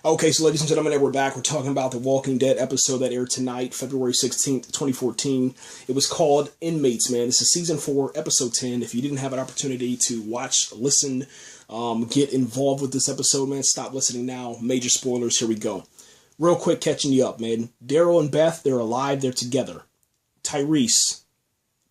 Okay, so ladies and gentlemen, we're back. We're talking about the Walking Dead episode that aired tonight, February 16th, 2014. It was called Inmates, man. This is season 4, episode 10. If you didn't have an opportunity to watch, listen, get involved with this episode, man, stop listening now. Major spoilers, here we go. Real quick, catching you up, man. Daryl and Beth, they're alive, they're together. Tyrese,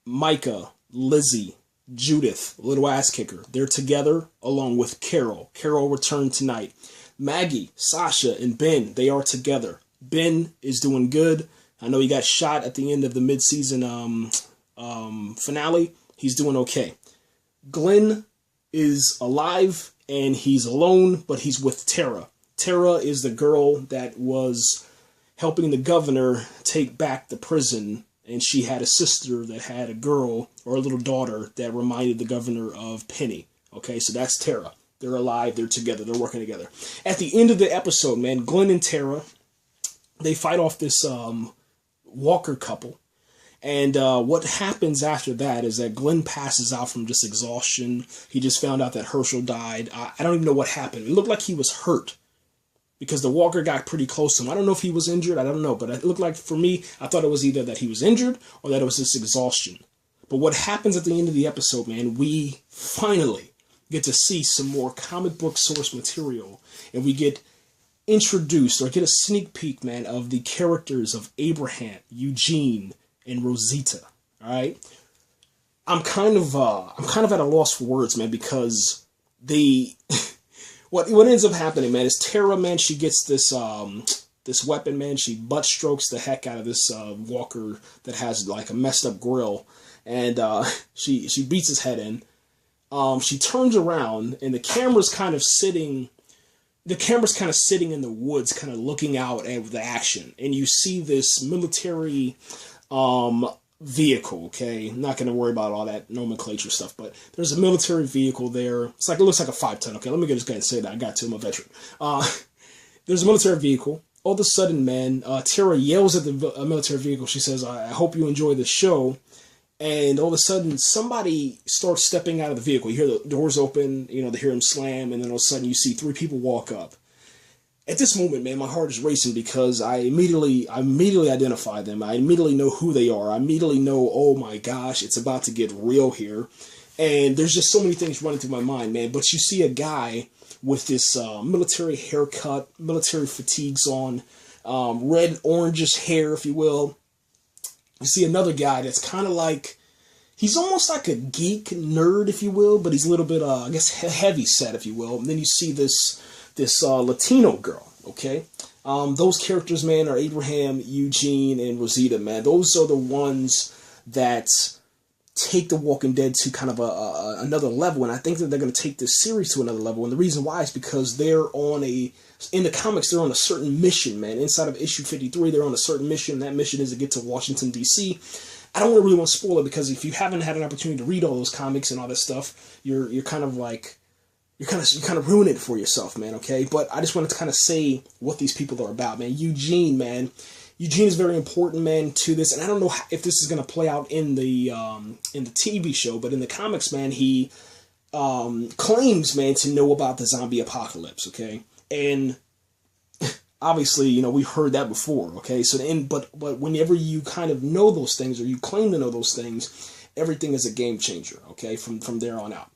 Micah, Lizzie, Judith, little ass kicker, they're together along with Carol. Carol returned tonight. Maggie, Sasha, and Ben, they are together. Ben is doing good. I know he got shot at the end of the mid-season finale. He's doing okay. Glenn is alive, and he's alone, but he's with Tara. Tara is the girl that was helping the governor take back the prison, and she had a sister that had a girl, or a little daughter, that reminded the governor of Penny. Okay, so that's Tara. They're alive, they're together, they're working together. At the end of the episode, man, Glenn and Tara, they fight off this Walker couple. And what happens after that is that Glenn passes out from just exhaustion. He just found out that Herschel died. I don't even know what happened. It looked like he was hurt because the Walker got pretty close to him. I don't know if he was injured. I don't know. But it looked like, for me, I thought it was either that he was injured or that it was just exhaustion. But what happens at the end of the episode, man, we finally get to see some more comic book source material, and we get introduced or get a sneak peek, man, of the characters of Abraham, Eugene, and Rosita. All right, I'm kind of at a loss for words, man, because what ends up happening, man, is Tara, man, she gets this this weapon, man. She butt strokes the heck out of this Walker that has like a messed up grill, and she beats his head in. She turns around, and the camera's kind of sitting in the woods, kind of looking out at the action. And you see this military vehicle, okay? I'm not going to worry about all that nomenclature stuff, but there's a military vehicle there. It looks like a 5-ton, okay? Let me just go ahead and say that. I got to, I'm a veteran. There's a military vehicle. All of a sudden, man, Tara yells at the military vehicle. She says, I hope you enjoy the show. And all of a sudden, somebody starts stepping out of the vehicle. You hear the doors open, they hear them slam, and then all of a sudden you see 3 people walk up. At this moment, man, my heart is racing because I immediately identify them. I immediately know who they are. I immediately know, oh my gosh, it's about to get real here. And there's just so many things running through my mind, man. But you see a guy with this military haircut, military fatigues on, red, orangish hair, if you will. You see another guy that's kind of like, he's almost like a geek nerd, if you will, but he's a little bit, I guess, heavy set, if you will. And then you see this Latino girl, okay? Those characters, man, are Abraham, Eugene, and Rosita, man. Those are the ones that take The Walking Dead to kind of another level, and I think that they're going to take this series to another level. And the reason why is because in the comics, they're on a certain mission, man. Inside of issue 53, they're on a certain mission. That mission is to get to Washington, D.C. I don't really want to spoil it, because if you haven't had an opportunity to read all those comics and all that stuff, you're kind of ruining it for yourself, man, okay? But I just wanted to kind of say what these people are about, man. Eugene, man. Eugene is very important, man, to this, and I don't know if this is going to play out in the TV show, but in the comics, man, he claims, man, to know about the zombie apocalypse, okay? And obviously, we've heard that before, okay? So, but whenever you kind of know those things, or you claim to know those things, everything is a game changer, okay? From there on out.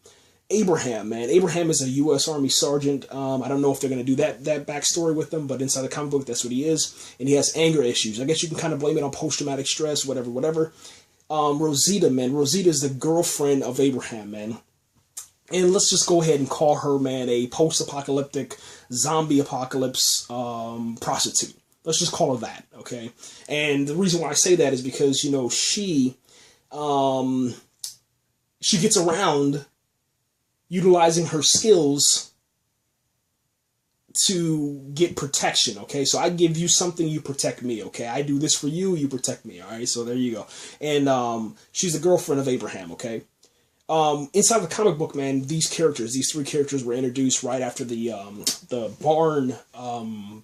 Abraham, man. Abraham is a U.S. Army sergeant. I don't know if they're going to do that backstory with him, but inside the comic book, that's what he is. And he has anger issues. I guess you can kind of blame it on post-traumatic stress, whatever. Rosita, man. Rosita is the girlfriend of Abraham, man. And let's just go ahead and call her, man, a post-apocalyptic zombie apocalypse prostitute. Let's just call her that, okay? And the reason why I say that is because, she gets around utilizing her skills to get protection, okay? So I give you something, you protect me, okay? I do this for you, you protect me, all right? So there you go. And she's the girlfriend of Abraham, okay? Inside the comic book, man, these 3 characters were introduced right after the barn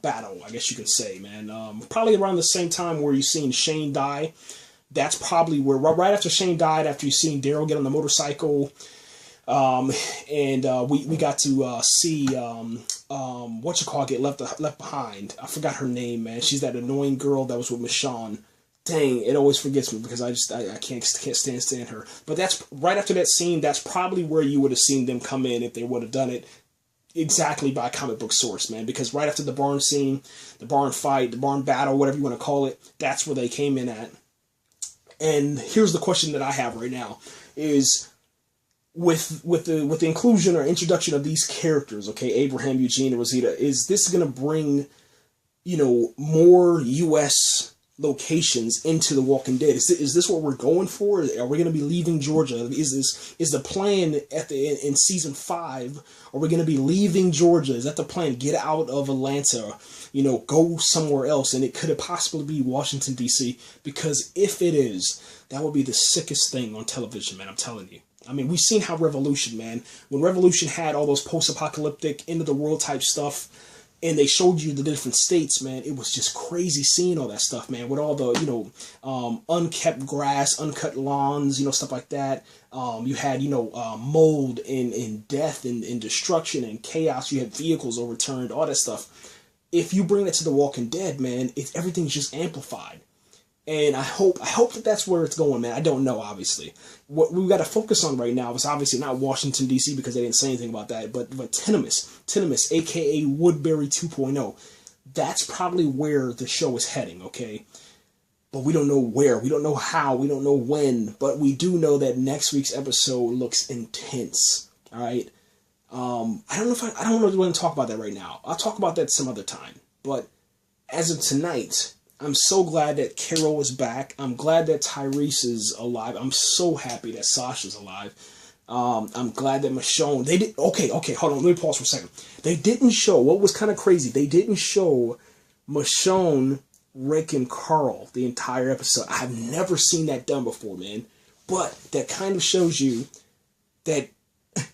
battle, I guess you can say, man. Probably around the same time where you've seen Shane die. That's probably where, right after Shane died, after you've seen Daryl get on the motorcycle, And we got to see get left behind. I forgot her name, man. She's that annoying girl that was with Michonne. Dang, it always forgets me because I can't stand her. But that's right after that scene. That's probably where you would have seen them come in if they would have done it exactly by comic book source, man. Because right after the barn scene, the barn fight, the barn battle, whatever you want to call it, that's where they came in at. And here's the question that I have right now: is with the inclusion or introduction of these characters, okay, Abraham, Eugene, and Rosita, is this going to bring, more U.S. locations into The Walking Dead? Is this what we're going for? Are we going to be leaving Georgia? Is the plan in season 5? Are we going to be leaving Georgia? Is that the plan? Get out of Atlanta, go somewhere else, and it could have possibly be Washington D.C. Because if it is, that would be the sickest thing on television, man. I'm telling you. I mean, we've seen how Revolution, man. When Revolution had all those post-apocalyptic, end of the world type stuff, and they showed you the different states, man, it was just crazy seeing all that stuff, man, with all the, unkept grass, uncut lawns, stuff like that. You had, mold and death and destruction and chaos. You had vehicles overturned, all that stuff. If you bring that to The Walking Dead, man, everything's just amplified. And I hope that that's where it's going, man. I don't know, obviously. What we've got to focus on right now is obviously not Washington, D.C., because they didn't say anything about that, but Tinnimus, a.k.a. Woodbury 2.0. That's probably where the show is heading, okay? But we don't know where. We don't know how. We don't know when. But we do know that next week's episode looks intense, all right? I don't know if I don't want to talk about that right now. I'll talk about that some other time. But as of tonight, I'm so glad that Carol is back. I'm glad that Tyrese is alive. I'm so happy that Sasha's alive. I'm glad that Michonne... Okay, hold on. Let me pause for a second. They didn't show... What was kind of crazy, they didn't show Michonne, Rick, and Carl the entire episode. I've never seen that done before, man. But that kind of shows you that...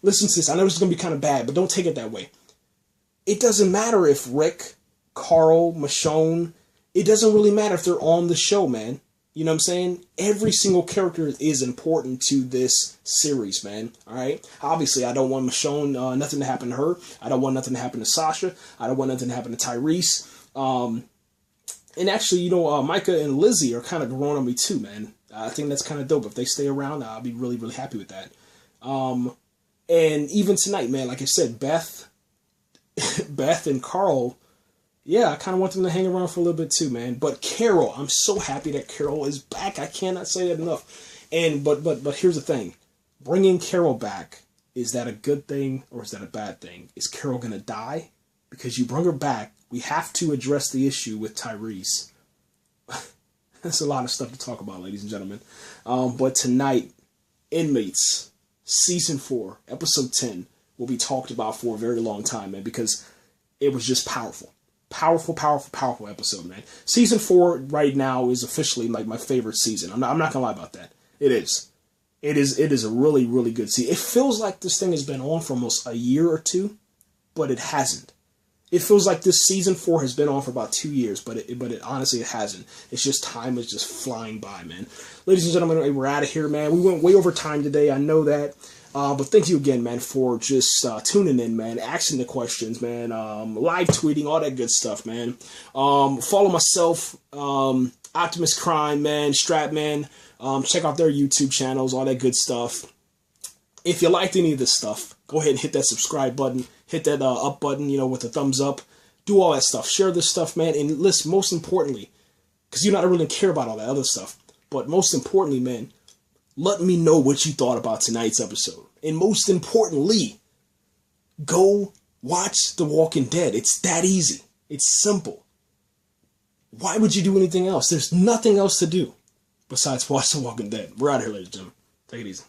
Listen to this. I know this is going to be kind of bad, but don't take it that way. It doesn't matter if Rick, Carl, Michonne... It doesn't really matter if they're on the show, man. You know what I'm saying? Every single character is important to this series, man. All right? Obviously, I don't want Michonne, nothing to happen to her. I don't want nothing to happen to Sasha. I don't want nothing to happen to Tyrese. And actually, Micah and Lizzie are kind of growing on me too, man. I think that's kind of dope. If they stay around, I'll be really, really happy with that. And even tonight, man, like I said, Beth and Carl... Yeah, I kind of want them to hang around for a little bit too, man. But Carol, I'm so happy that Carol is back. I cannot say that enough. And but here's the thing: bringing Carol back, is that a good thing or is that a bad thing? Is Carol gonna die? Because you bring her back, we have to address the issue with Tyrese. That's a lot of stuff to talk about, ladies and gentlemen. But tonight, Inmates season 4, episode 10 will be talked about for a very long time, man, because it was just powerful. Powerful episode, man. Season 4 right now is officially like my favorite season. I'm not gonna lie about that. It is a really, really good season. It feels like this thing has been on for almost a year or two, but it hasn't. It feels like this season 4 has been on for about 2 years, but it honestly it hasn't. It's just time is just flying by, man. Ladies and gentlemen, we're out of here, man. We went way over time today. I know that. But thank you again, man, for just tuning in, man, asking the questions, man, live tweeting, all that good stuff, man. Follow myself, Optimus Crime, man, Stratman. Check out their YouTube channels, all that good stuff. If you liked any of this stuff, go ahead and hit that subscribe button, hit that up button, with the thumbs up. Do all that stuff. Share this stuff, man. And listen, most importantly, because you not really care about all that other stuff, but most importantly, man, let me know what you thought about tonight's episode. And most importantly, go watch The Walking Dead. It's that easy. It's simple. Why would you do anything else? There's nothing else to do besides watch The Walking Dead. We're out of here, ladies and gentlemen. Take it easy.